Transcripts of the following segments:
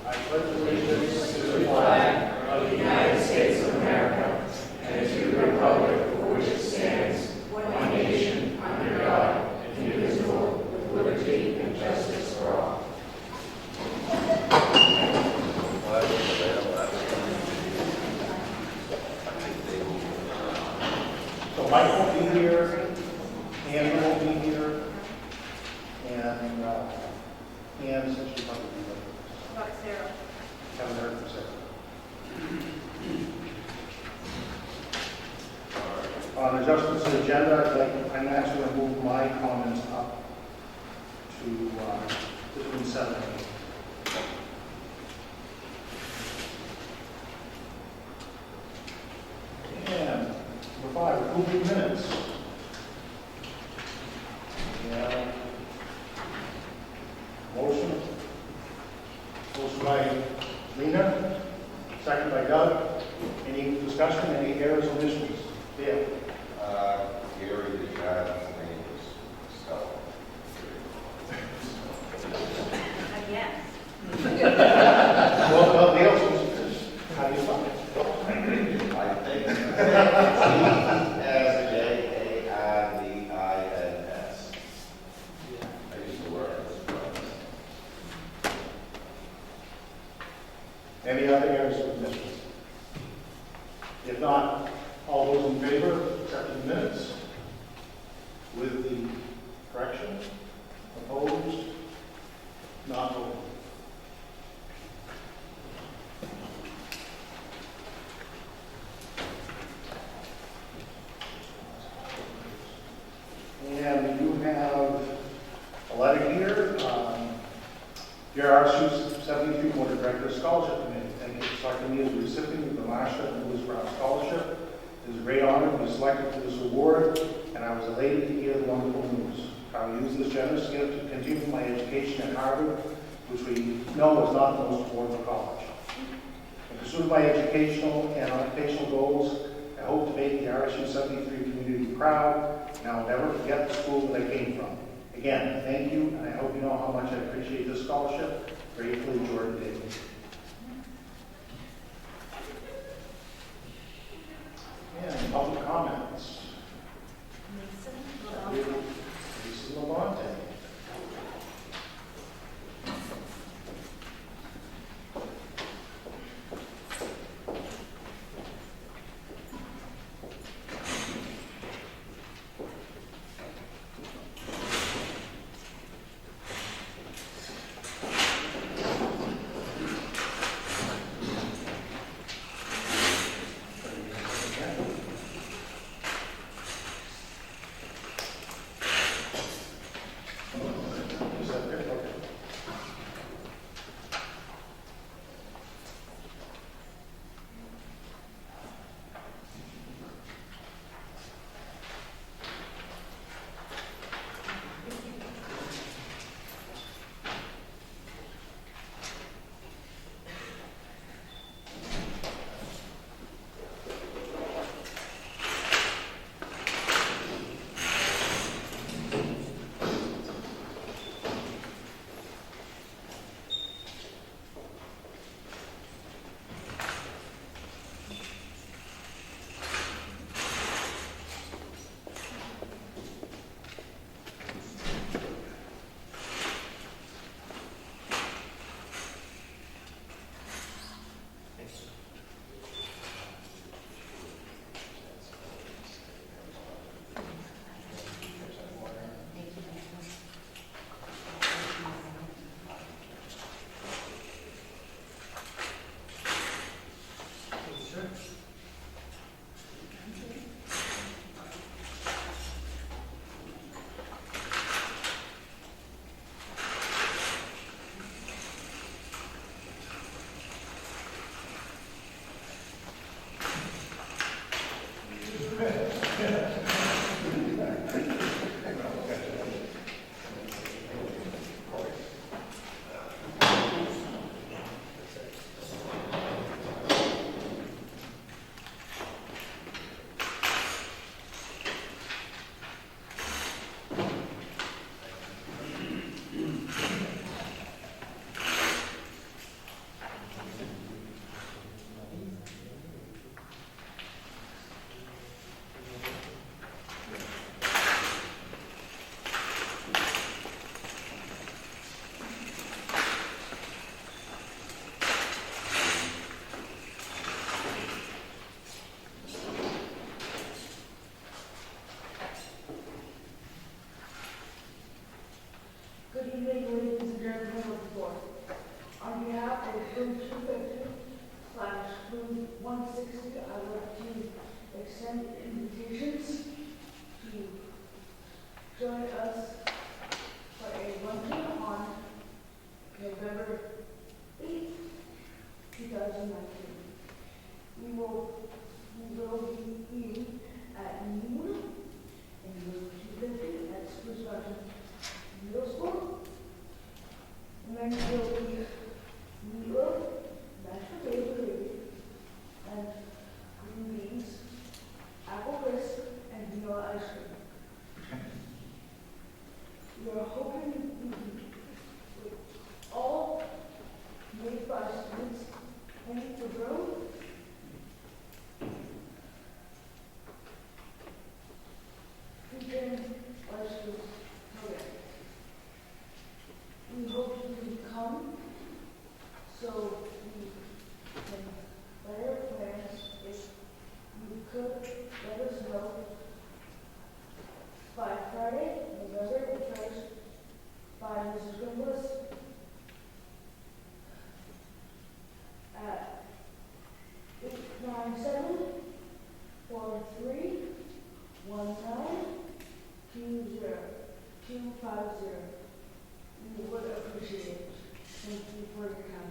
I pledge allegiance to the flag of the United States of America and to the republic for which it stands, one nation, under God, indivisible, with liberty and justice for all. So Mike won't be here, Ann won't be here, and Ann said she'd probably be late. About Sarah. Haven't heard from Sarah. On adjustments to the agenda, I'm actually going to move my comments up to between 7 and 8. And number 5, approving minutes. Yeah. Motion by Lena, second by Doug. Any discussion, any errors or omissions? Dale? Gary, the guy's name is Stella. Yes. Well, Dale, how do you spell it? I think Jaivins. I used to work at this place. Any other errors or omissions? If not, all those in favor of accepting the minutes with the correction? Opposed? Not voting. And we do have a letter here. Dear RSU 73 Board of Directors Scholarship Committee, thank you for selecting me as a recipient of the Marsha and Lewis Brown Scholarship. It is a great honor to be selected for this award, and I was elated to hear the wonderful news. I will use this generous gift to continue my education at Harvard, which we know is not the most affordable college. In pursuit of my educational and occupational goals, I hope to make the RSU 73 community proud, and I will never forget the school that I came from. Again, thank you, and I hope you know how much I appreciate this scholarship. Gratefully, Jordan Davis. And public comments. Lisa Lamont. room 250 / room 160, I would like to extend invitations to join us for a luncheon on November 8th, 2019. We will be eating at noon in room 250 at Spruce Mountain Middle School. And then there will be meatloaf, mashed potatoes, and green beans, apple crisp, and vanilla ice cream. We are hoping with all made by students and the road. Featuring our schools program. We hope you can come so we can better plans. If you could let us know by Friday, November the 1st, by Mrs. Grimbles at 897-4319-20250. We would appreciate it. Thank you for your time.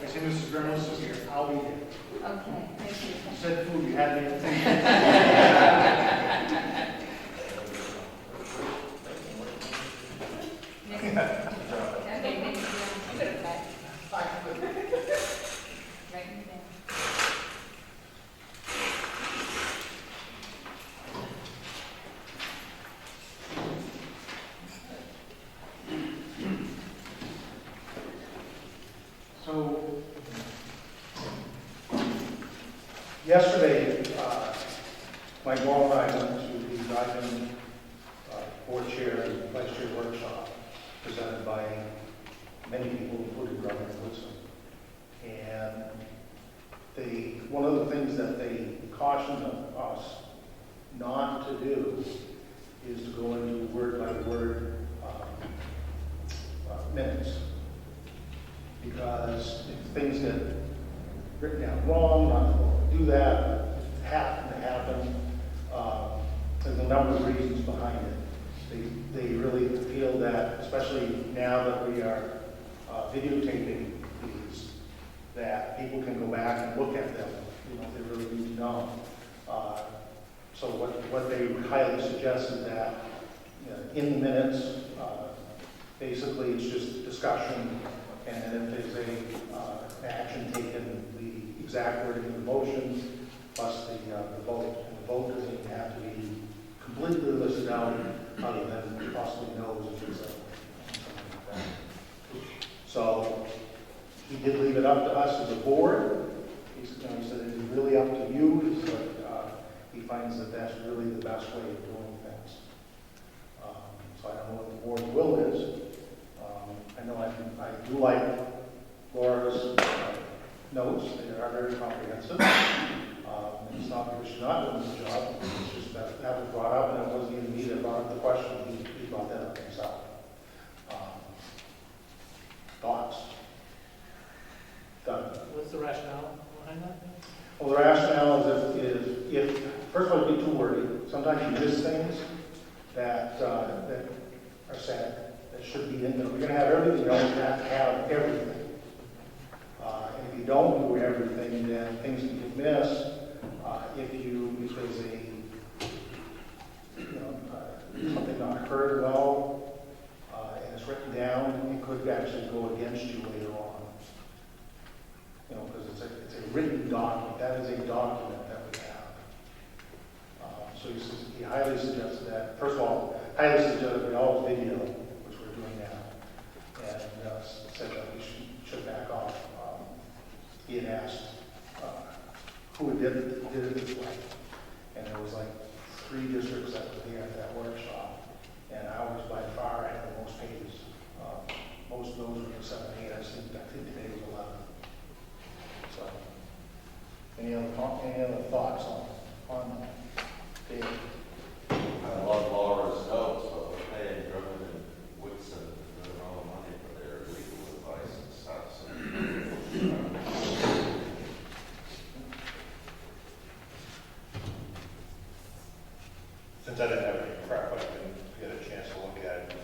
I see Mrs. Grimlis is here. I'll be here. Okay, thank you. You said food, you had me at thinking. Okay, thank you. I'm good at that. Write me down. So, yesterday, my wife and I went to the Diamond Board Chair and Vice Chair workshop presented by many people, including Governor Woodson. And one of the things that they cautioned us not to do is to go into word-by-word minutes. Because if things get written down wrong, not to do that, but it happened to happen. There's a number of reasons behind it. They really feel that, especially now that we are videotaping these, that people can go back and look at them, if they really need to know. So what they highly suggest is that in the minutes, basically it's just discussion, and then if there's an action taken, the exact wording of the motion plus the vote. And the vote doesn't even have to be completely listed out, other than possibly no's if it's something like that. So he did leave it up to us as a board. He said it's really up to you. He said he finds that that's really the best way of doing things. So I don't know what the board's will is. I know I do like Laura's notes. They are very comprehensive. It's not because she's not doing the job. It's just that was brought up, and it wasn't even me that brought up the question. He brought that up himself. Thoughts? Done. What's the rationale behind that? Well, the rationale is if first of all, it'd be too wordy. Sometimes you miss things that are said that should be in there. We're going to have everything. You always have to have everything. And if you don't do everything, then things can get missed. If there's something not heard well, and it's written down, it could actually go against you later on. Because it's a written document. That is a document that we have. So he highly suggested that. First of all, highly suggested we always video, which we're doing now, and said that we should back off. He had asked who did it this way, and there was like 3 districts that were there at that workshop, and ours by far had the most pages. Most of those were for 7, 8. I think today was 11. So, any other thoughts on that? since I didn't have any prep, I didn't get a chance to look at it. Did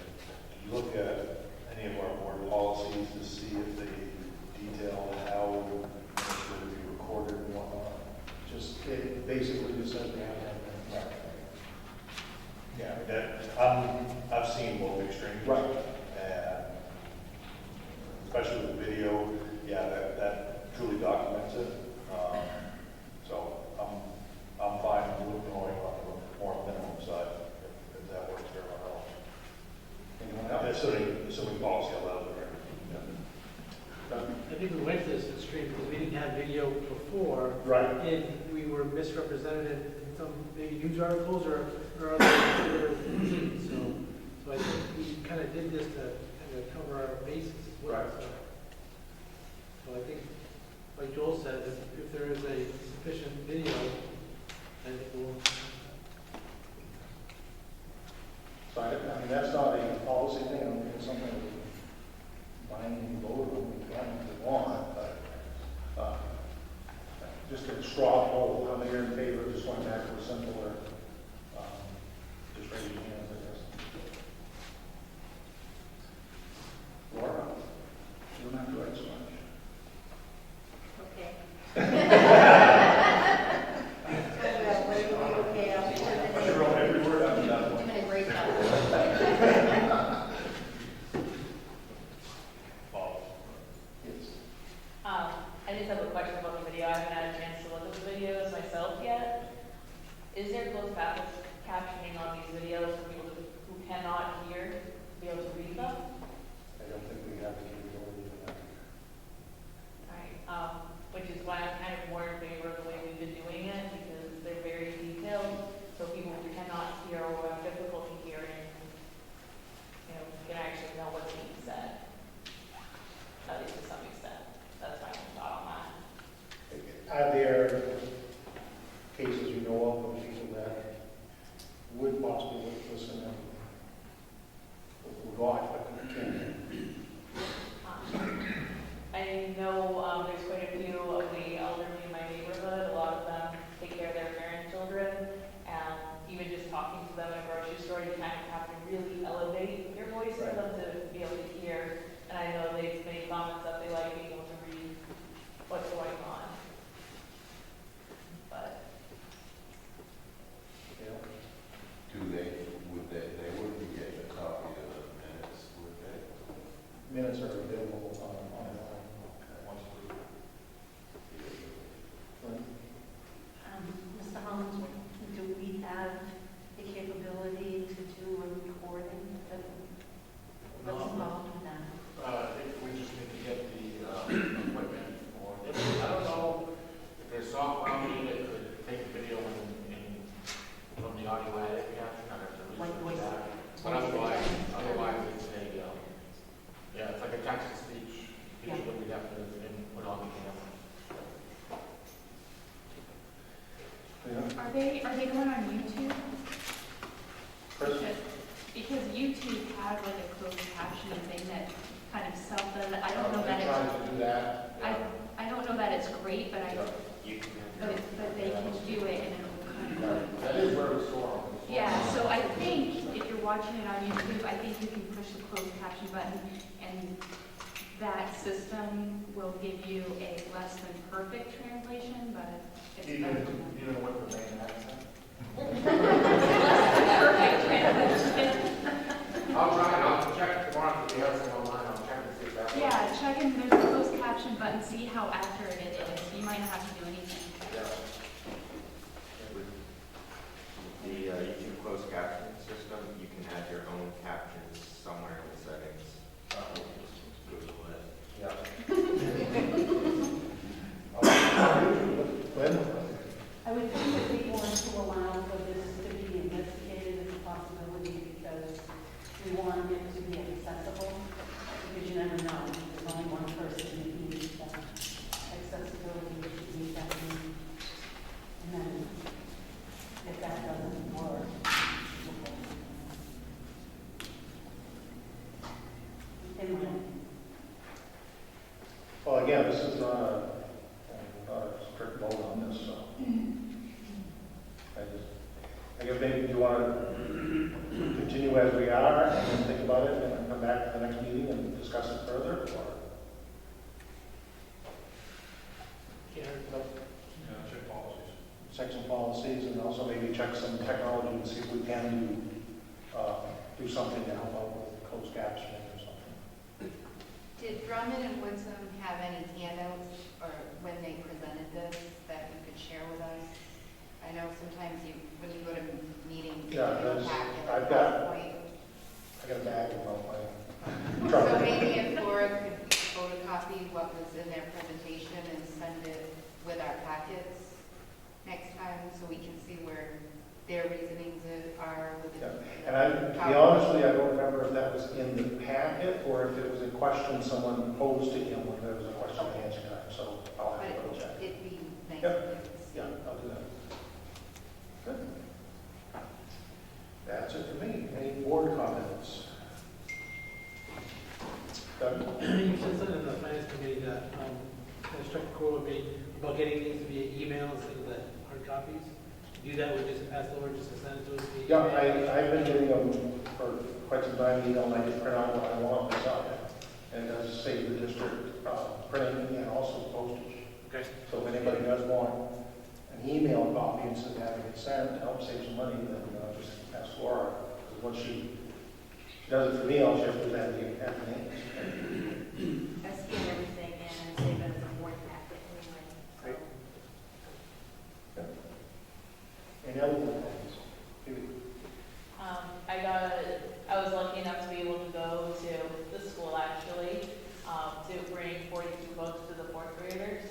you look at any of our board policies to see if they detail how minutes were to be recorded and whatnot? Just, it basically just says we have to have that. Yeah, I've seen both extremes. Right. And especially with video, yeah, that truly documents it. So I'm fine with going on the more minimum side, if that works for everyone else. Anyone else? Assuming policy allows it, right? I think we went to this extreme because we didn't have video before. Right. And we were misrepresented in some maybe news articles or other things. So I think we kind of did this to kind of cover our bases as well. Right. So I think, like Joel said, if there is a sufficient video, I think we'll. So I mean, that's not a policy thing, I don't think it's something we binding vote on, we can if we want, but, just a straw poll, how many are in favor, just going back to a simpler, just raise your hands, I guess. Laura, you don't have to write so much. Okay. I wrote every word out of that one. Doing a great job. Paul? Yes. I just have a question about the video. I haven't had a chance to look at the videos myself yet. Is there closed captioning on these videos for people who cannot hear to be able to read them? I don't think we have the capability for that. Alright, which is why I'm kind of more in favor of the way we've been doing it, because they're very detailed, so people who cannot hear or have difficulty hearing, can actually know what's being said, at least to some extent. That's my own thought on that. Are there cases you know of people that would possibly listen and would watch but can't? I know there's quite a few of the elderly in my neighborhood. A lot of them take care of their grandchildren, and even just talking to them in a grocery store, you kind of have to really elevate your voice for them to be able to hear. And I know they've made comments that they like being able to read what's going on. But Yeah. They wouldn't be getting a copy of the minutes, would they? Minutes are available online. Once we. Mr. Holmes, do we have the capability to do a recording? What's involved in that? I think we just need to get the equipment for it. I don't know if there's software out there that could take the video from the audio edit caption. I'd have to Like research voice- that. But otherwise it's a, yeah, it's like a text to speech feature that we'd have to put on the camera. Yeah. Are they going on YouTube? Chris? Because YouTube has like a closed captioning thing that kind of self does it. I don't know that They it's, try to do that. I don't know that it's great, but You can. but they can do it and it'll kind of. That is where it's stored. Yeah, so I think if you're watching it on YouTube, I think you can push the closed caption button and that system will give you a less than perfect translation, but it's better than that. Even with the main accent? Perfect translation. I'll try it, I'll check tomorrow if the other online, I'll check and see if that's. Yeah, check in, there's a closed caption button, see how accurate it is. You might not have to do anything. The YouTube closed captioning system, you can add your own captions somewhere in the settings. Just Google it. Yeah. I would think that we want to allow for this to be investigated as a possibility because we want it to be accessible, because you never know, there's only one person who needs that accessibility, which is need that need. And then, if that doesn't work, in my opinion. Well, again, this is not a strict vote on this, so. I just, guess maybe you want to continue as we are and then think about it and then come back to the next meeting and discuss it further, or? Check policies. Check some policies and also maybe check some technology and see if we can do something to help out with closed captioning or something. Did Drummond and Woodsum have any handouts or when they presented this that you could share with us? I know sometimes when you go to meetings, you Yeah, don't pack it I've at got- that point. I got a bag of all my So maybe if Laura could photocopy what was in their presentation and send it with our packets next time so we can see where their reasonings are with the. And to be honest with you, I don't remember if that was in the packet or if it was a question someone posed to him when there was a question and answer time, so I'll have to But double check. it'd be nice. Yep. to see. Yeah, I'll do that. Good. That's it for me. Any board comments? Doug? You said something in the finance committee that, struck a chord with me about getting things to be email instead of the hard copies. Do that, we just ask Laura just to send it to us. via Yeah, email. I've been getting them for quite some time, you know, and I just print out what I want myself. And it does save the district printing and also postage. Okay. So if anybody does want an email copy instead of having it sent to help save some money, then just ask Laura. Because once she does it for me, all she has to do is add the names. I scan everything and save it as a board packet anyway. So. Any other things? I was lucky enough to be able to go to the school actually, to bring 42 books to the fourth graders.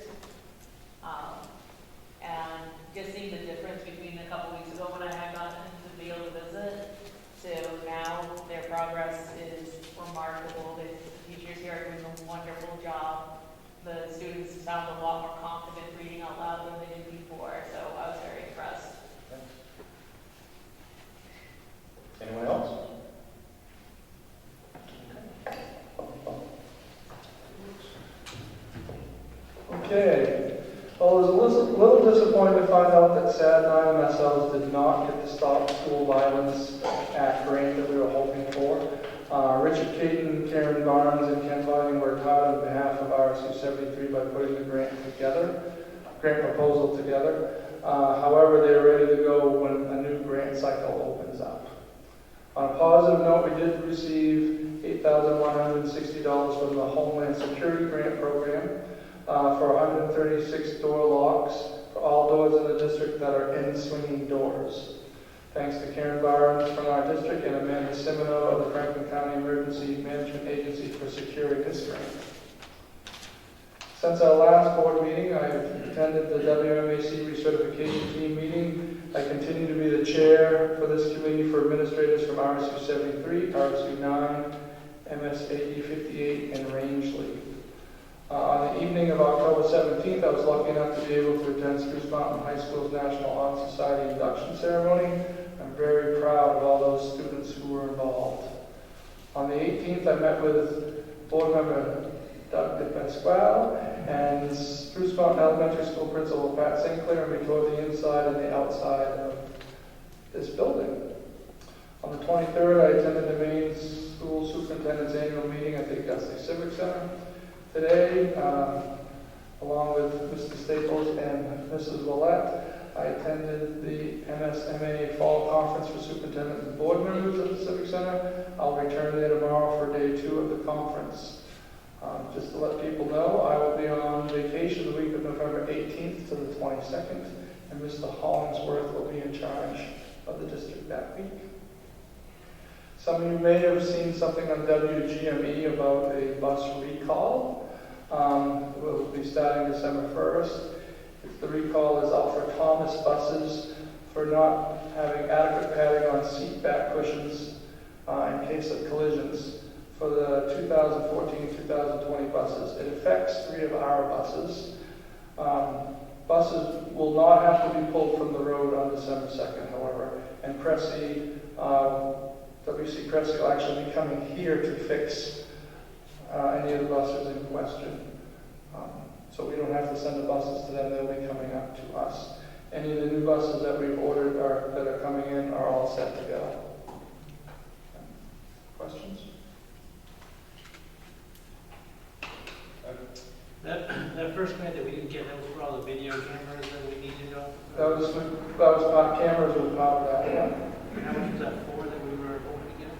And just seeing the difference between a couple weeks ago when I had gotten to be able to visit to now, their progress is remarkable. The teachers here are doing a wonderful job. The students sound a lot more confident reading out loud than they did before, so I was very impressed. Anyone else? Okay. Well, I was a little disappointed to find out that SAD and I ourselves did not get the Stop School Violence Act grant that we were hoping for. Richard Caton, Karen Barnes, and Ken Vining worked hard on behalf of RSU 73 by putting the grant proposal together. However, they're ready to go when a new grant cycle opens up. On a positive note, we did receive $8,160 from the Homeland Security Grant Program for 136 door locks for all doors in the district that are in-swinging doors. Thanks to Karen Barnes from our district and Amanda Simino of the Franklin County Emergency Management Agency for securing this grant. Since our last board meeting, I attended the WMAC recertification team meeting. I continue to be the chair for this committee for administrators from RSU 73, RSU 9, MSAE 58, and Rangeley. On the evening of October 17th, I was lucky enough to be able to attend Spruce Mountain High School's National Honor Society induction ceremony. I'm very proud of all those students who were involved. On the 18th, I met with board member Doug DePasquale and Spruce Mountain Elementary School Principal Pat St. Clair, and we toured the inside and the outside of this building. On the 23rd, I attended the Maine School Superintendent's annual meeting at the Augusta Civic Center. Today, along with Mr. Staples and Mrs. Willett, I attended the MSMA Fall Conference for Superintendent and Board Members at the Civic Center. I'll return there tomorrow for day 2 of the conference. Just to let people know, I will be on vacation the week of November 18th to the 22nd, and Mr. Hollingsworth will be in charge of the district that week. Some of you may have seen something on WGME about a bus recall. We'll be starting December 1st. The recall is out for Thomas buses for not having adequate padding on seat back cushions in case of collisions. For the 2014-2020 buses, it affects 3 of our buses. Buses will not have to be pulled from the road on December 2nd, however, and WC Cressy will actually be coming here to fix any of the buses in question. So we don't have to send the buses to them, they'll be coming up to us. Any of the new buses that we've ordered that are coming in cameras was part of that, yeah. How much was that for that we were hoping to get?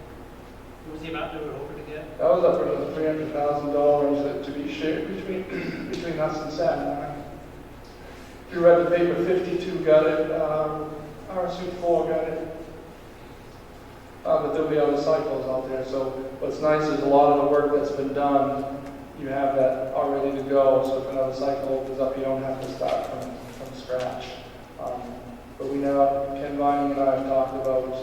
What was the amount that we were hoping to get? That was up in the $300,000 to be shared between us and Satin. If you read the paper, 52 got it, RSU 4 got it. But there'll be other cycles out there. So what's nice is a lot of the work that's been done, you have that all ready to go. So if another cycle opens up, you don't have to start from scratch. But we know, Ken Vining and I have talked about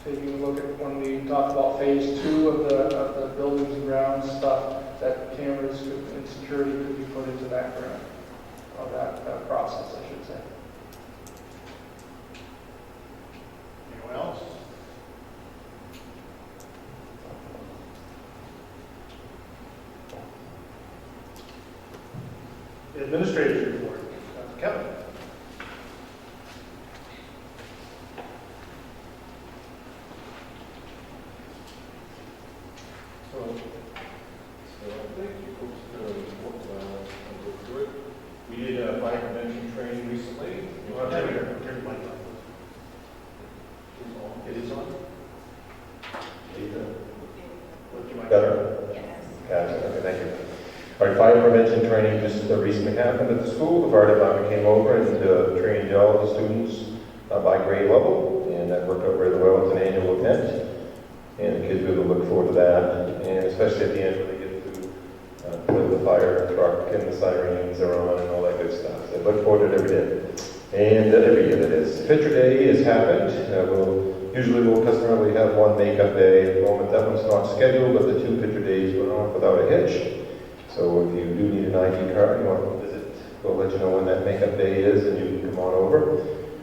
taking a look at when we talk about phase 2 of the buildings and grounds stuff, that cameras and security could be put into that grant, or that process, I should say. Anyone else? The administrator's report. Kevin. So I think you folks did a report, go through it. We did a fire prevention training recently. Turn your mic on. It is on? Lift your mic. Better? Yes. Gotcha, okay, thank you. All right, fire prevention training just recently happened at the school. The fire department came over and trained all the students by grade level, and that worked out really well. It's an annual event, and the kids really look forward to that, and especially at the end when they get to play with the fire truck and the sirens are on and all that good stuff. So I look forward to it every day. And every year that is. Picture Day has happened. We'll customarily have one makeup day. At the moment, that one's not scheduled, but the 2 picture days went off without a hitch. So if you do need an ID card, you want to visit, we'll let you know when that makeup day is, and you can come on over.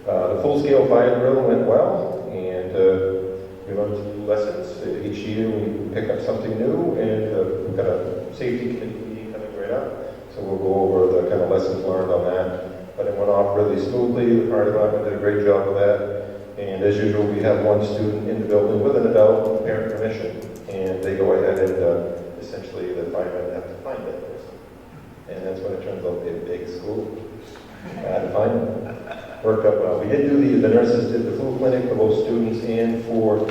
The full-scale fire drill went well, and we learned some new lessons. Each year we pick up something new, and we've got a safety committee meeting coming right up. So we'll go over the kind of lessons learned on that. But it went off really smoothly. The fire department did a great job of that. And as usual, we have one student in the building with an adult with parent permission. And they go ahead and essentially the firemen have to find that person. And that's when it turns out to be a big school. To find them. Worked out well. We did do the nurses did the flu clinic for both students and for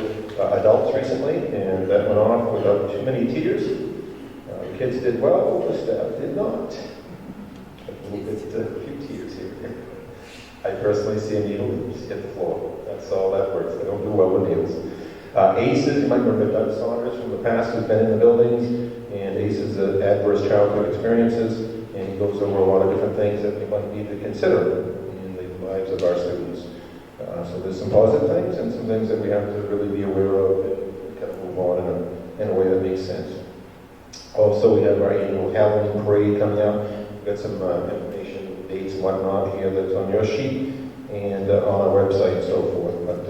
adults recently. And that went off without too many tears. The kids did well, the staff did not. A few tears here. I personally see a needle just hit the floor. That's all that works. They don't do well with needles. ACEs, you might remember Doug Saunders from the past who's been in the buildings, and ACEs are adverse childhood experiences, and he goes over a lot of different things that we might need to consider in the lives of our students. So there's some positive things and some things that we have to really be aware of and kind of move on in a way that makes sense. Also, we have our annual Halloween parade coming out. We've got some information, dates and whatnot here that's on your sheet and on our website and so forth. But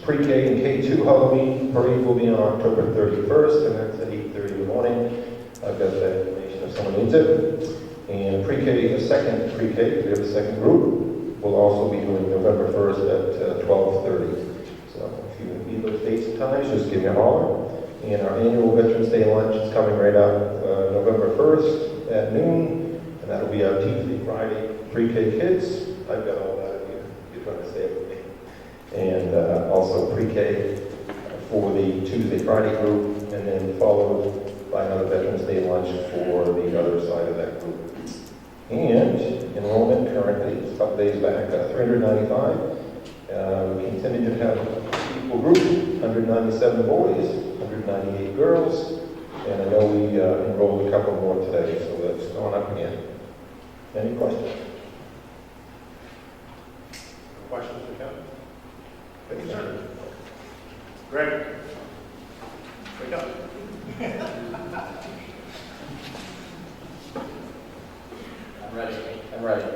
pre-K and K2 Halloween parade will be on October 31st, and that's at 8:30 in the morning. I've got that information if someone needs it. And pre-K, the second pre-K, we have a second group, will also be doing November 1st at 12:30. So if you need those dates and times, just give me a holler. And our annual Veterans Day lunch is coming right up November 1st at noon, and that'll be our Tuesday, Friday pre-K kids. I've got all that if you're trying to stay up with me. And also pre-K for the Tuesday, Friday group, and then followed by another Veterans Day lunch for the other side of that group. And enrollment currently, it's a couple days back, 395. We continue to have an equal group, 197 boys, 198 girls, and I know we enrolled a couple more today, so that's going up again. Any questions? Questions for Kevin? Thank you, sir. Greg? Wake up. I'm ready.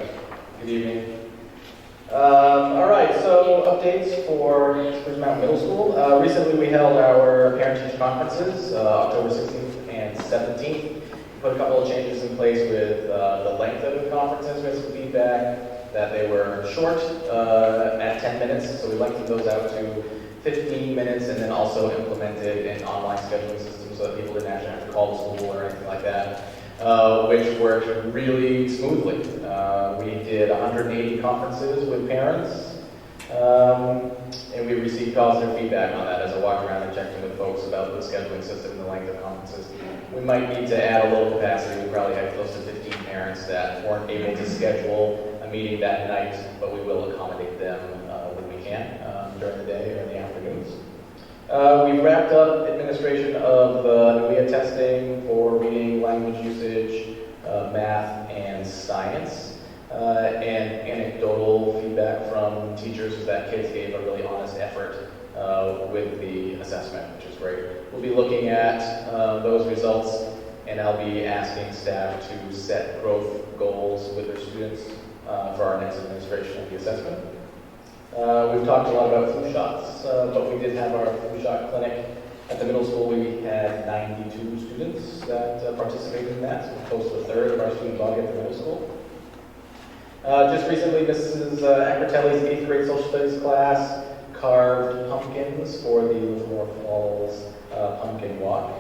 Good evening. All right, so updates for Spruce Mountain Middle School. Recently we held our parent-teacher conferences, October 16th and 17th. We put a couple of changes in place with the length of the conferences. We had some feedback that they were short at 10 minutes, so we lengthened those out to 15 minutes, and then also implemented an online scheduling system so that people didn't actually have to call the school or anything like that, which worked really smoothly. We We did 180 conferences with parents, and we received positive feedback on that as I walked around and checked in with folks about the scheduling system and the length of conferences. We might need to add a little capacity. We probably had close to 15 parents that weren't able to schedule a meeting that night, but we will accommodate them when we can during the day or in the afternoons. We wrapped up administration of NUIA testing for reading, language usage, math, and science. And anecdotal feedback from teachers is that kids gave a really honest effort with the assessment, which is great. We'll be looking at those results, and I'll be asking staff to set growth goals with their students for our next administration of the assessment. We've talked a lot about flu shots, but we did have our flu shot clinic at the middle school. We had 92 students that participated in that, so close to a third of our student body at the middle school. Just recently, Mrs. Ackertelli's 8th grade social studies class carved pumpkins for the Livermore Falls pumpkin walk.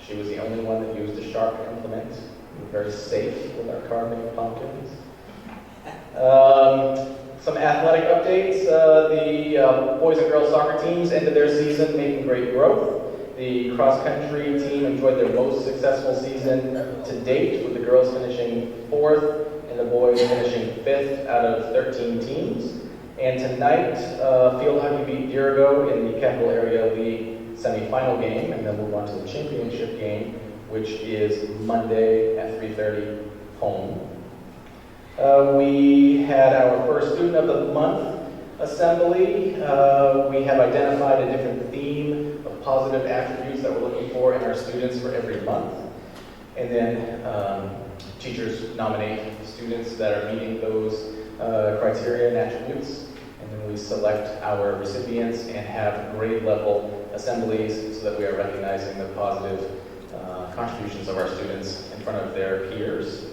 She was the only one that used a sharp implement. We were very safe with our carving of pumpkins. Some athletic updates. The boys and girls soccer teams ended their season making great growth. The cross-country team enjoyed their most successful season to date, with the girls finishing 4th and the boys finishing 5th out of 13 teams. And tonight, field hockey beat Dirigo in the Capital Area League semifinal game, and then move on to the championship game, which is Monday at 3:30 home. We had our first Student of the Month assembly. We have identified a different theme of positive attributes that we're looking for in our students for every month. And then teachers nominate students that are meeting those criteria and attributes. And then we select our recipients and have grade level assemblies so that we are recognizing the positive contributions of our students in front of their peers.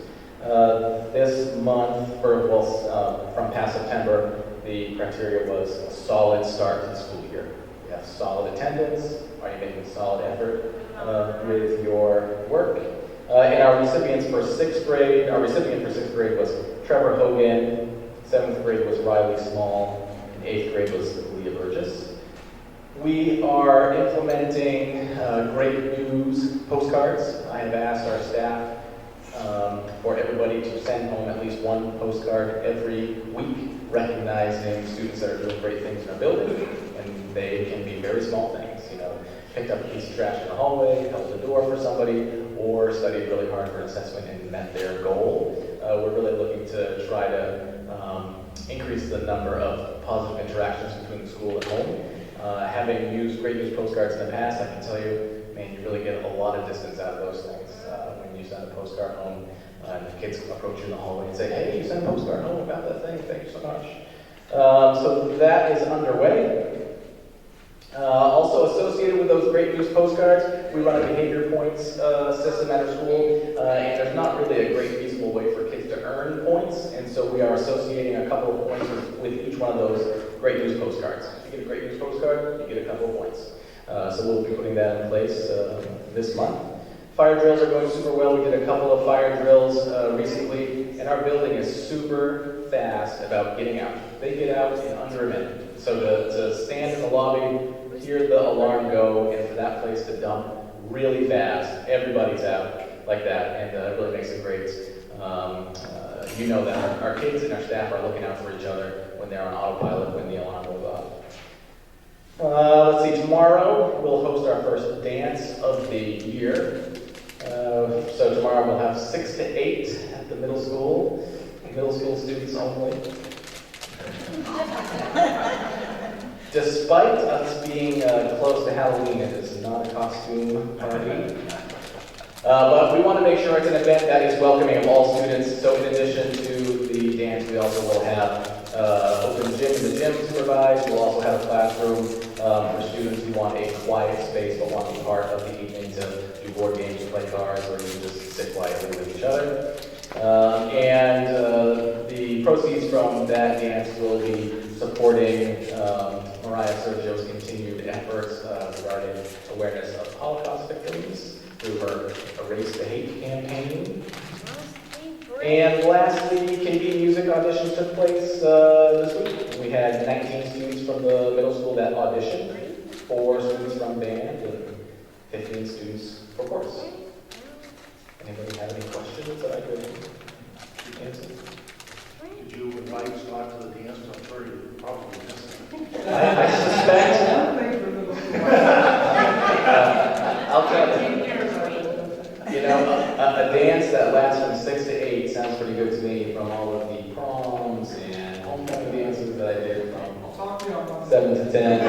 This month, from past September, the criteria was a solid start to the school year. We have solid attendance. Are you making solid effort with your work? And our recipients for 6th grade, our recipient for 6th grade was Trevor Hogan, 7th grade was Riley Small, and 8th grade was Leah Burgess. We are implementing great news postcards. I have asked our staff for everybody to send home at least one postcard every week, recognizing students that are doing great things in our building, and they can be very small things. Picked up a piece of trash in the hallway, held the door for somebody, or studied really hard for an assessment and met their goal. We're really looking to try to increase the number of positive interactions between the school and home. Having used great news postcards in the past, I can tell you, man, you really get a lot of distance out of those things when you send a postcard home. And the kids approach you in the hallway and say, hey, you sent a postcard home about that thing, thank you so much. So that is underway. Also associated with those great news postcards, we run a behavior points system at our school, and there's not really a great feasible way for kids to earn points, and so we are associating a couple of points with each one of those great news postcards. If you get a great news postcard, you get a couple of points. So we'll be putting that in place this month. Fire drills are going super well. We did a couple of fire drills recently, and our building is super fast about getting out. They get out in under a minute. So to stand in the lobby, hear the alarm go, and for that place to dump really fast, everybody's out like that, and it really makes it great. You know that our kids and our staff are looking out for each other when they're on autopilot when the alarm goes off. Let's see, tomorrow we'll host our first dance of the year. So tomorrow we'll have 6 to 8 at the middle school students only. Despite us being close to Halloween, it is not a costume party. But we want to make sure it's an event that is welcoming of all students. So in addition to the dance, we also will have open gym in the gym supervised. We'll also have a classroom for students who want a quiet space but want to be part of the evening to do board games, play cards, or even just sit quietly with each other. And the proceeds from that dance will be supporting Mariah Sergio's continued efforts regarding awareness of Holocaust victims through her Erase the Hate campaign. And lastly, KB Music auditions took place this week. We had 19 students from the middle school that auditioned, 4 students from band, and 15 students for chorus. Anybody have any questions that I could answer? Did you invite Scott to the dance? I'm sure you probably missed it. I suspect. I'll tell you. You know, a dance that lasts from 6 to 8 sounds pretty good to me from all of the proms and homecoming dances that I did from 7 to 10.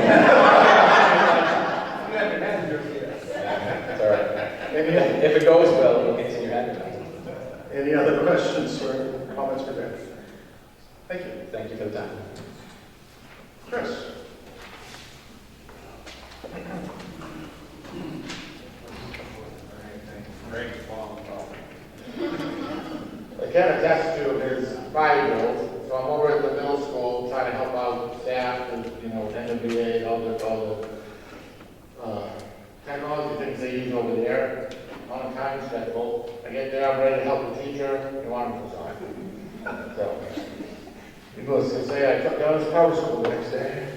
It's all right. If it goes well, we'll continue having it. Any other questions or comments for Ben? Thank you. Thank you for the time. Chris? Great, long I can attest to his 5-year-old, so I'm over at the middle school trying to help out staff with, NWA, all the technology things they use over there. On a time schedule. I get there, I'm ready to help the teacher, they want him to sign. So, needless to say, I took down his power school the next day.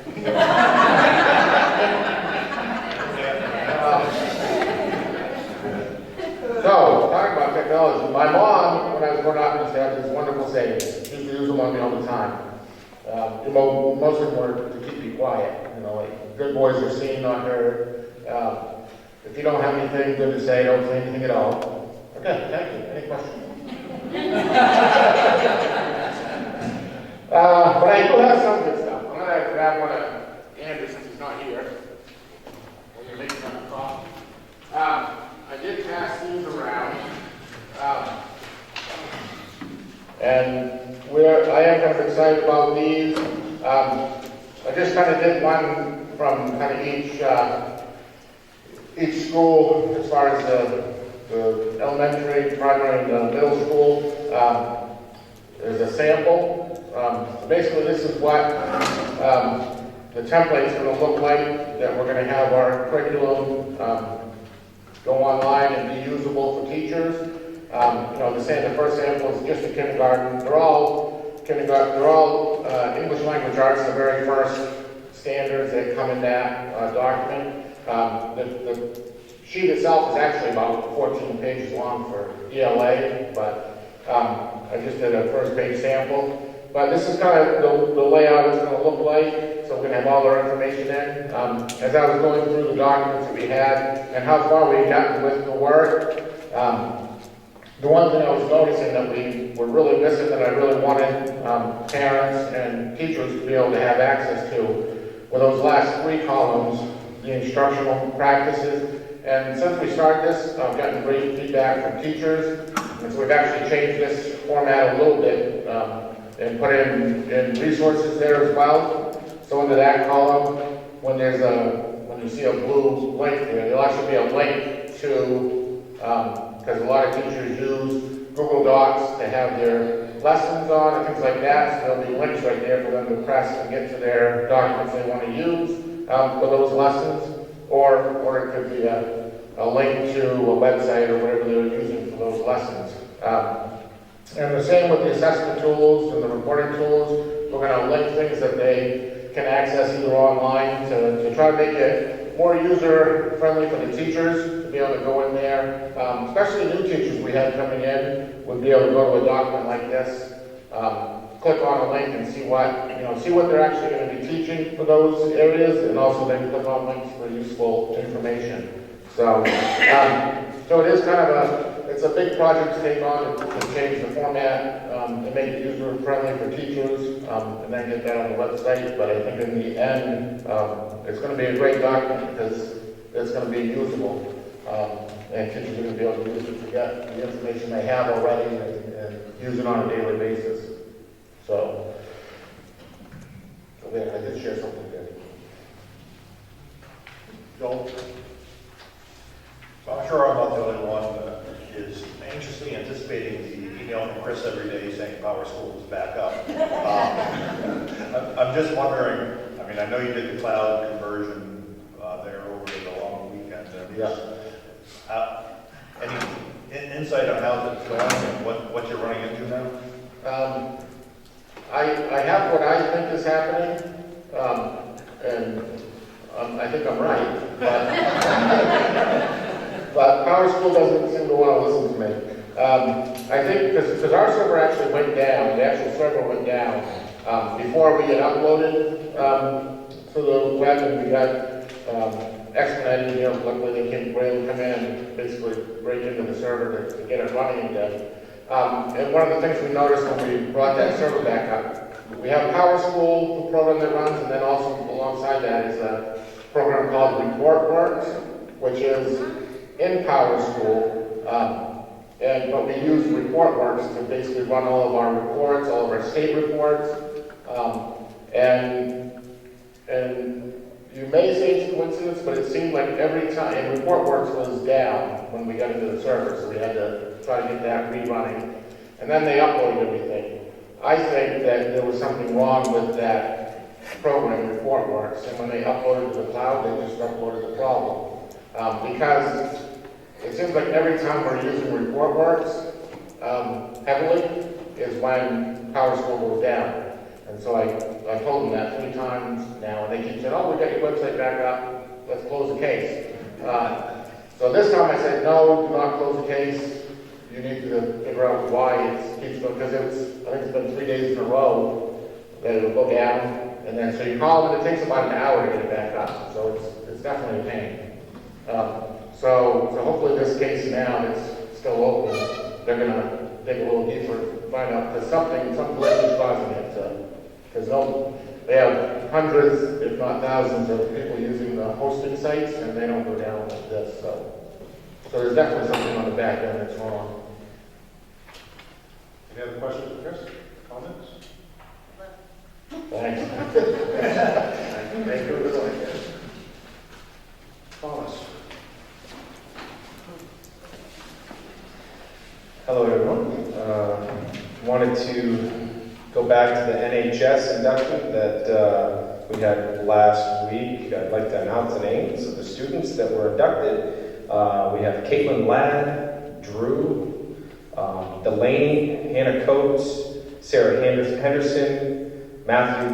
So, talking about technology, my mom, when I was growing up, used to have this wonderful saying. She used to use them on me all the time. Most of them were to keep me quiet. Like, good boys are seen, not heard. If you don't have anything good to say, don't say anything at all. Okay, thank you. Any questions? But I do have some good stuff. I'm going to grab one of Andrew since he's not here. When you're making a coffee. I did pass these around. And I am kind of excited about these. I just kind of did one from kind of each school as far as the elementary, primary, and middle school. There's a sample. So basically, this is what the template is going to look like, that we're going to have our curriculum go online and be usable for teachers. The first sample is just a kindergarten. They're all English language arts, the very first standards that come in that document. The sheet itself is actually about 14 pages long for ELA, but I just did a first page sample. But this is kind of the layout it's going to look like. So we're going to have all our information in. As I was going through the documents that we had and how far we had gotten with the work, the one thing I was noticing that we were really missing that I really wanted parents and teachers to be able to have access to were those last 3 columns, the instructional practices. And since we started this, I've gotten great feedback from teachers. And so we've actually changed this format a little bit and put in resources there as well. So into that column, when you see a blue link there, there'll actually be a link to, because a lot of teachers use Google Docs to have their lessons on and things like that. So there'll be links right there for them to press and get to their documents they want to use for those lessons. Or it could be a link to a website or whatever they're using for those lessons. And the same with the assessment tools and the reporting tools. We're going to link things that they can access either online to try to make it more user-friendly for the teachers to be able to go in there. Especially new teachers we have coming in would be able to go to a document like this, click on a link and see what they're actually going to be teaching for those areas, and also then click on links for useful information. So it is kind of it's a big project to take on to change the format and make it user-friendly for teachers, and then get that on the website. But I think in the end, it's going to be a great document because it's going to be usable, and teachers are going to be able to use it to get the information they have already and use it on a daily basis. So there, I did share something there. Joel? So I'm sure I'm not the only one that is anxiously anticipating the email from Chris every day saying Power School is back up. I'm just wondering, I know you did the cloud conversion there over the long weekend. Yeah. In insight on how it's going and what you're running into now? I have what I think is happening, and I think I'm right, but Power School doesn't seem to want to listen to me. I think because our server actually went down, the actual server went down before we had uploaded to the web, and we got expedited, luckily they were able to come in and basically break into the server to get it running again. And one of the things we noticed when we brought that server back up, we have Power School, the program that runs, and then also alongside that is a program called ReportWorks, which is in Power School. But we use ReportWorks to basically run all of our reports, all of our state reports. And you may say it's coincidence, but it seemed like every time, and ReportWorks was down when we got into the server, so we had to try to get that rerunning. And then they uploaded everything. I think that there was something wrong with that program, ReportWorks, and when they uploaded to the cloud, they just uploaded the problem. Because it seems like every time we're using ReportWorks heavily is when Power School goes down. And so I told them that 3 times now, and they keep saying, oh, we got your website back up, let's close the case. So this time I said, no, do not close the case. You need to figure out why it keeps going, because I think it's been 3 days in a row that it'll go down, and then so you call them, and it takes about an hour to get it back up. So it's definitely a pain. So hopefully this case now that's still open, they're going to dig a little deeper to find out because some glitch is causing it. Because they have hundreds, if not thousands, of people using the hosting sites, and they don't go down like this. So there's definitely something on the back end that's wrong. Any other questions for Chris? Comments? Thanks. Thank you. Thomas. Hello, everyone. Wanted to go back to the NHS induction that we had last week. I'd like to announce the names of the students that were inducted. We have Caitlin Ladd, Drew, Delaney, Hannah Coates, Sarah Henderson, Matthew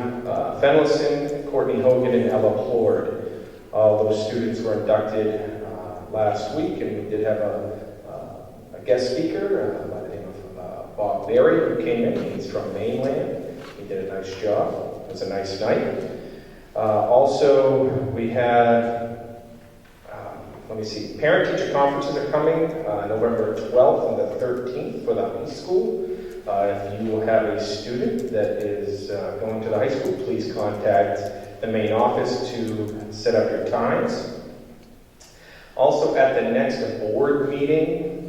Fenlison, Courtney Hogan, and Ella Plord. All those students were inducted last week, and we did have a guest speaker by the name of Bob Berry, who came in. He's from mainland. He did a nice job. It was a nice night. Also, we have, let me see, parent-teacher conferences are coming November 12th and the 13th for the high school. If you have a student that is going to the high school, please contact the main office to set up your times. Also, at the next board meeting,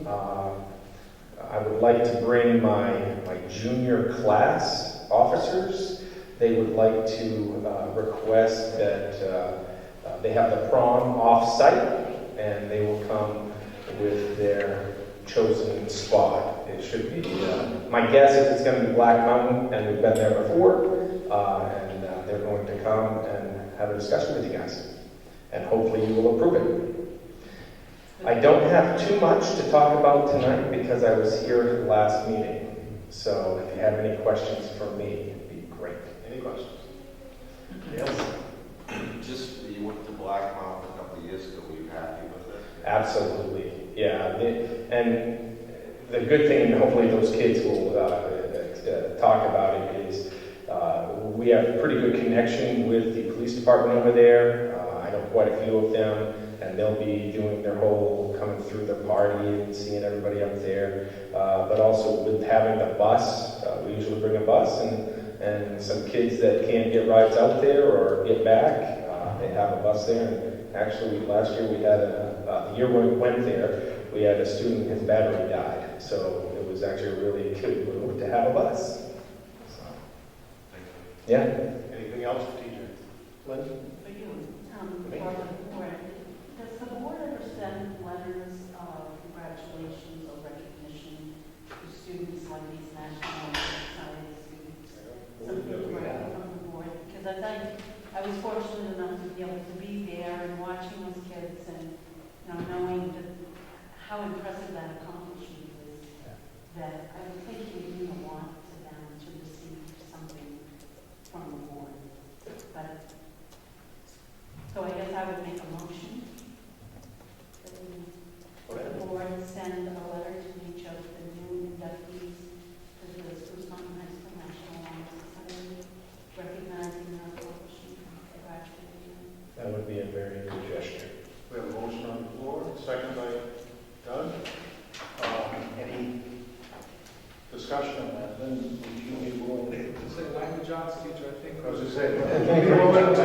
I would like to bring my junior class officers. They would like to request that they have the prom off-site, and they will come with their chosen spot. It should be, my guess is it's going to be Black Mountain, and we've been there before, and they're going to come and have a discussion with you guys, and hopefully you will approve it. I don't have too much to talk about tonight because I was here last meeting. So if you have any questions for me, it'd be great. Any questions? Yes? Just, you went to Black Mountain a couple of years ago, were you happy with it? Absolutely, yeah. And the good thing, and hopefully those kids will talk about it, is we have a pretty good connection with the police department over there. I know quite a few of them. And they'll be doing their whole coming through the party and seeing everybody up there. But also with having the bus, we usually bring a bus and some kids that can't get rides out there or get back, they have a bus there. And actually last year we had the year when we went there, we had a student, his battery died. So it was actually a really good move to have a bus. So, yeah. Anything else, teacher? Lynn? Does the board ever send letters of congratulations or recognition to students like these national society students? Something from the board? Because I was fortunate enough to be able to be there and watching those kids and knowing how impressive that accomplishment that I would think it would mean a lot to them to receive something from the board. But, so I guess I would make a motion that the board send a letter to each of the new inductees to the Spruce Mountain High School National Honor Society, recognizing their accomplishment at graduation. That would be a very good gesture. We have a motion on the floor, second by Doug. Any discussion on that? Then would you be willing to? It's like language arts teacher, I think. I was just saying, if you're willing to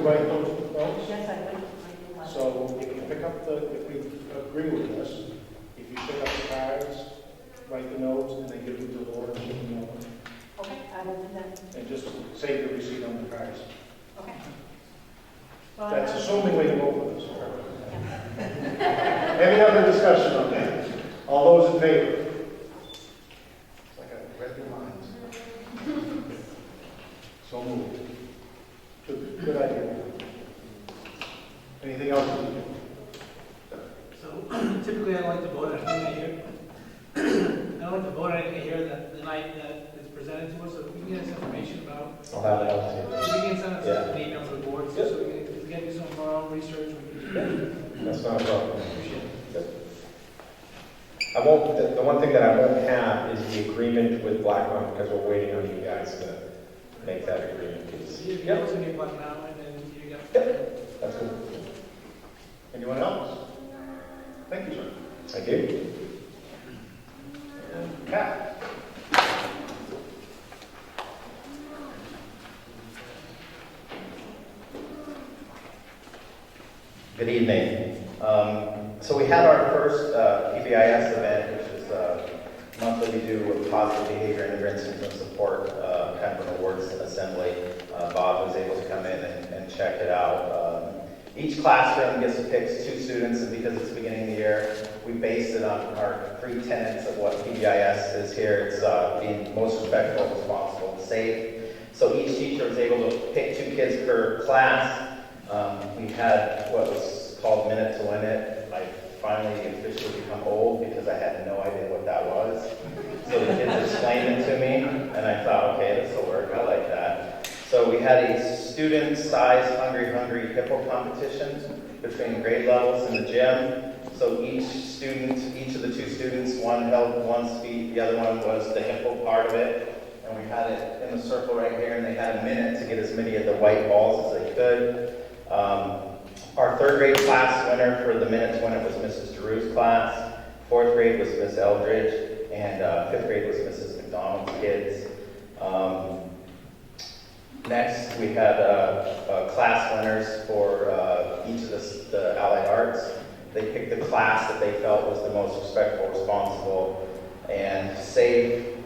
write those notes, Yes, I would. Like the letter. so if you pick up if we agree with this, if you pick up the cards, write the notes, and then give them to Laura, and she can mail them. Okay, I will do that. And just save the receipt on the cards. Okay. Well, That's I- assuming we can vote for this. Any other discussion on that? All those in favor? It's like I read your minds. So moved. Good idea. Anything else? So typically I like to vote on anything I hear. I don't like to vote on anything I hear that the night that is presented to us, so if we can get us information about. I'll have it out to you. If we can send us Yeah. an email to the board, so we can, if we can do some of our own research, we can. That's not a problem. Appreciate it. I won't, the one thing that I won't have is the agreement with Blackrock, because we're waiting on you guys to make that agreement. So you get what's in your plan now, and then you get. That's good. Anyone else? Thank you, sir. Thank you. And Pat? Good evening. So we had our first PBIS event, which is monthly. We do a positive behavior interventions and support, kind of an awards assembly. Bob was able to come in and check it out. Each classroom picks 2 students, and because it's the beginning of the year, we based it on our 3 tenets of what PBIS is here. It's being most respectful, responsible, and safe. So each teacher was able to pick 2 kids per class. We had what was called Minute to Win It. I finally officially become old because I had no idea what that was. So the kids explained it to me, and I thought, okay, this will work. I like that. So we had a student-sized Hungry Hippo competition between grade levels in the gym. So each of the 2 students, one held one's feet, the other one was the hippo part of it. And we had it in the circle right here, and they had a minute to get as many of the white balls as they could. Our 3rd grade class winner for the minute to win it was Mrs. Drew's class. 4th grade was Miss Eldridge, and 5th grade was Mrs. McDonald's kids. Next, we had class winners for each of the Allied Arts. They picked the class that they felt was the most respectful, responsible, and safe.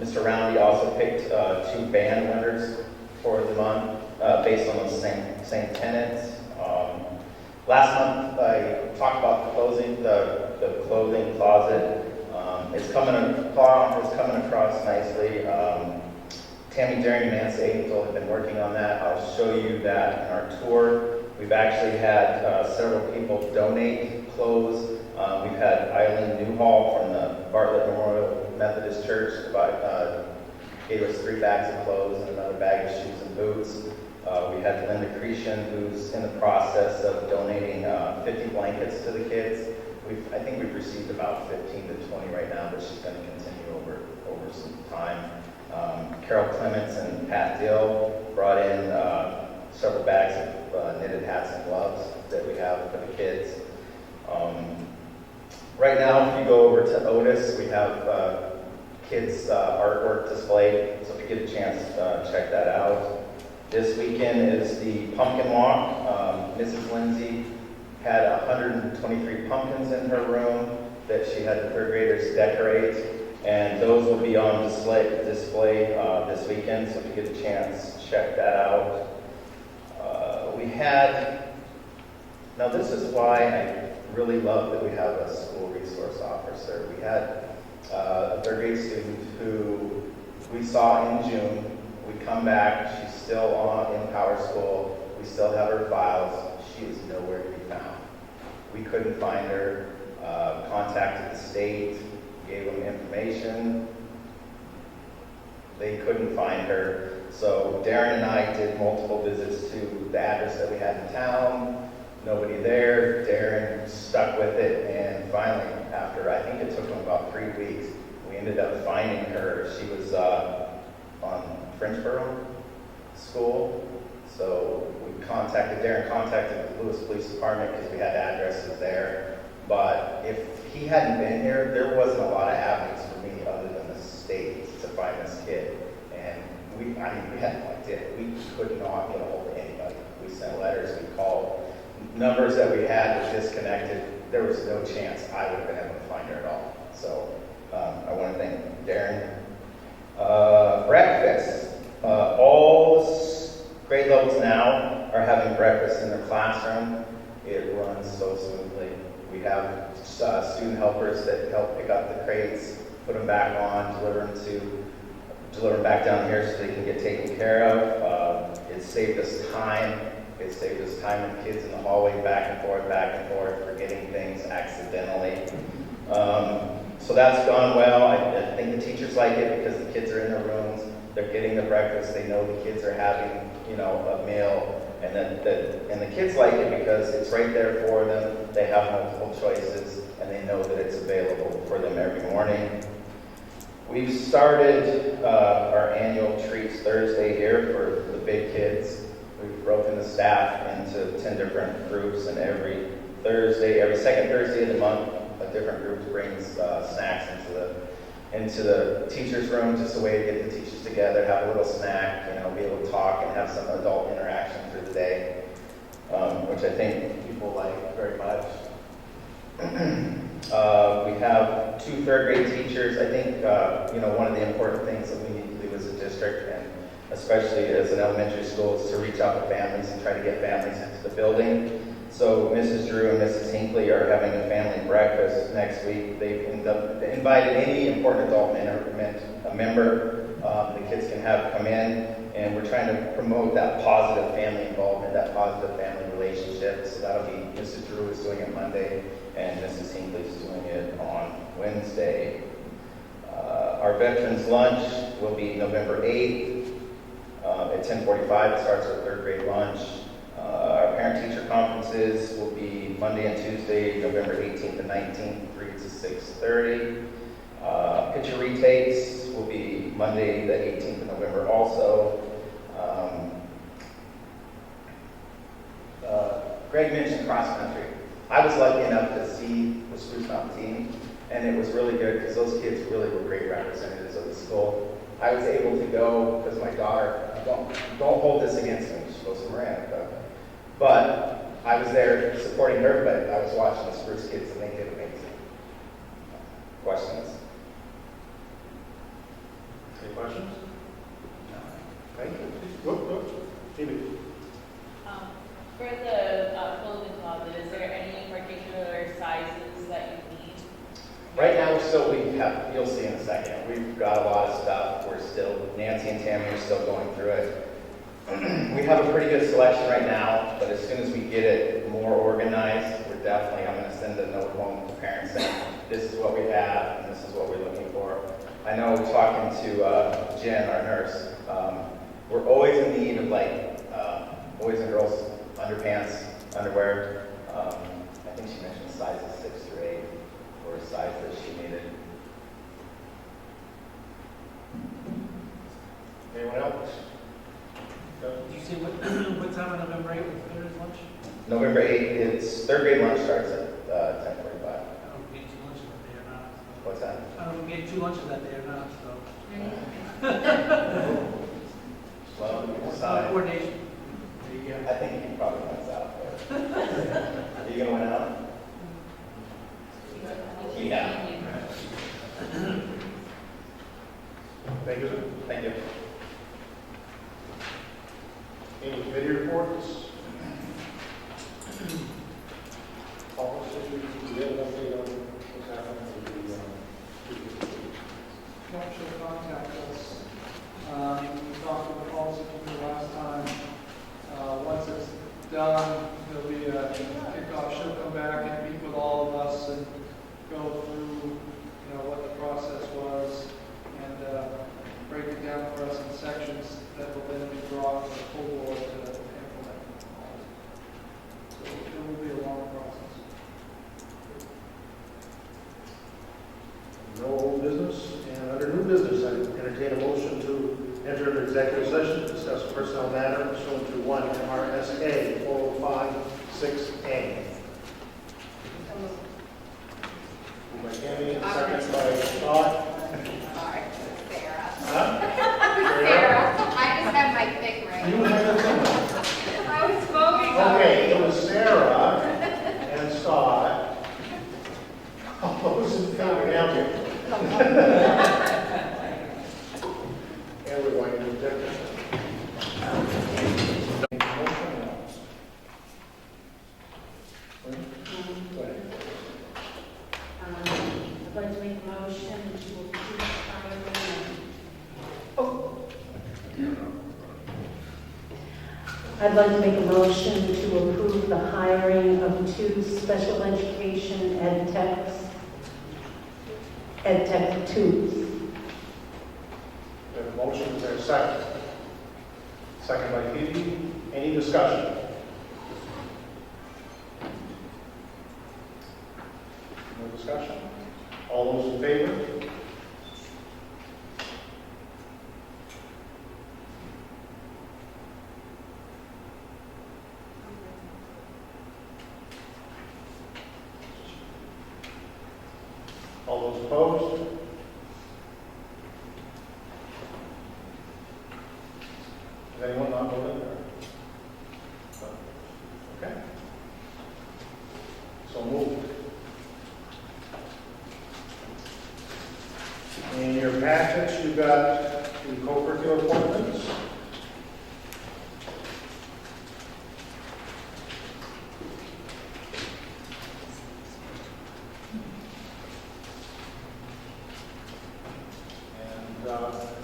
Mr. Roundy also picked 2 band winners for the month based on those same tenets. Last month, I talked about the clothing closet. It's coming across nicely. Tammy Daring and Nancy Angel have been working on that. I'll show you that in our tour. We've actually had several people donate clothes. We've had Eileen Newhall from the Bartlett Memorial Methodist Church gave us 3 bags of clothes and another bag of shoes and boots. We had Linda Cretion, who's in the process of donating 50 blankets to the kids. I think we've received about 15 to 20 right now, but she's going to continue over some time. Carol Clements and Pat Dill brought in several bags of knitted hats and gloves that we have for the kids. Right now, if you go over to Otis, we have kids' artwork displayed, so if you get a chance, check that out. This weekend is the pumpkin walk. Mrs. Lindsay had 123 pumpkins in her room that she had the 3rd graders decorate, and those will be on display this weekend, so if you get a chance, check that out. Now this is why I really love that we have a school resource officer. We had a 3rd grade student who we saw in June. We come back, she's still in Power School. We still have her files. She is nowhere to be found. We couldn't find her. Contacted the state, gave them information. They couldn't find her. So Darren and I did multiple visits to the address that we had in town. Nobody there. Darren stuck with it, and finally, after I think it took him about 3 weeks, we ended up finding her. She was on Frenchboro School. So Darren contacted the Lewis Police Department because we had addresses there. But if he hadn't been here, there wasn't a lot of avenues for me other than the state to find this kid. And we had no idea. We could not get a hold of anybody. We sent letters, we called. Numbers that we had were disconnected. There was no chance I would have been able to find her at all. So I want to thank Darren. Breakfast. All grade levels now are having breakfast in their classroom. It runs so smoothly. We have student helpers that help pick up the crates, put them back on, deliver them back down here so they can get taken care of. It saved us time. It saved us time with kids in the hallway back and forth, forgetting things accidentally. So that's gone well. I think the teachers like it because the kids are in their rooms. They're getting the breakfast. They know the kids are having, a meal. And the kids like it because it's right there for them. They have multiple choices, and they know that it's available for them every morning. We've started our annual treats Thursday here for the big kids. We've broken the staff into 10 different groups, and every second Thursday of the month, a different group brings snacks into the teachers' room, just a way to get the teachers together, have a little snack, be able to talk and have some adult interaction through the day, which I think people like very much. We have 2 third-grade teachers. I think one of the important things that we need to do as a district, and especially as an elementary school, is to reach out to families and try to get families into the building. So Mrs. Drew and Mrs. Hinckley are having a family breakfast next week. They've invited any important adult member the kids can have come in, and we're trying to promote that positive family involvement, that positive family relationship. So that'll be Mrs. Drew is doing it Monday, and Mrs. Hinckley is doing it on Wednesday. Our Veterans Lunch will be November 8th at 10:45. It starts our 3rd grade lunch. Our parent-teacher conferences will be Monday and Tuesday, November 18th and 19th, 3 to 6:30. Picture retakes will be Monday, the 18th of November also. Greg mentioned cross-country. I was lucky enough to see the Spruce Mountain team, and it was really good because those kids really were great representatives of the school. I was able to go because my daughter, don't hold this against me, she goes to Miranda, but I was there supporting her, but I was watching the Spruce kids and they did amazing. Questions? Any questions? Thank you. Go. David. For the clothing closet, is there any particular sizes that you need? Right now, you'll see in a second, we've got a lot of stuff. Nancy and Tammy are still going through it. We have a pretty good selection right now, but as soon as we get it more organized, I'm going to send a note home to parents saying, this is what we have, and this is what we're looking for. I know talking to Jen, our nurse, we're always in need of boys and girls underpants, underwear. I think she mentioned sizes 6 through 8, or a size that she needed. Anyone else? Did you say what time on November 8th was parents' lunch? November 8th, it's 3rd grade lunch starts at 10:45. I don't know if we get 2 lunches that day or not. What's that? I don't know if we get 2 lunches that day or not, so. Well, you decide. Coordination. There you go. I think he probably wants out. But are you going to win out? Yeah. Thank you, sir. Thank you. Any committee reports? Policy, do we have an update on what's happening with She'll contact us. We talked with the policy committee last time. Once it's done, there'll be a kickoff. She'll come back and meet with all of us and go through, what the down for us in sections that will then be brought to the full board to implement. So it will be a long process. No old business, and under new business, I entertain a motion to enter an executive session to discuss personnel matter pursuant to 1 MRSA 4056A. Moved by Tammy, second by Scott. Sorry, Sarah. Huh? Sarah, I just had my pick right. You had the thing. I was smoking. Okay, it was Sarah and Scott. All those in favor, now you. And we're going to executive session. Go ahead. I'd like to make a motion to approve hiring. I'd like to make a motion to approve the hiring of 2 special education ed tech 2s. We have a motion, is there a second? Second by Phoebe. Any discussion? No discussion? All those in favor? All those opposed? Is anyone not voting? Okay. So moved. In your package, you've got the co-curricular appointments. And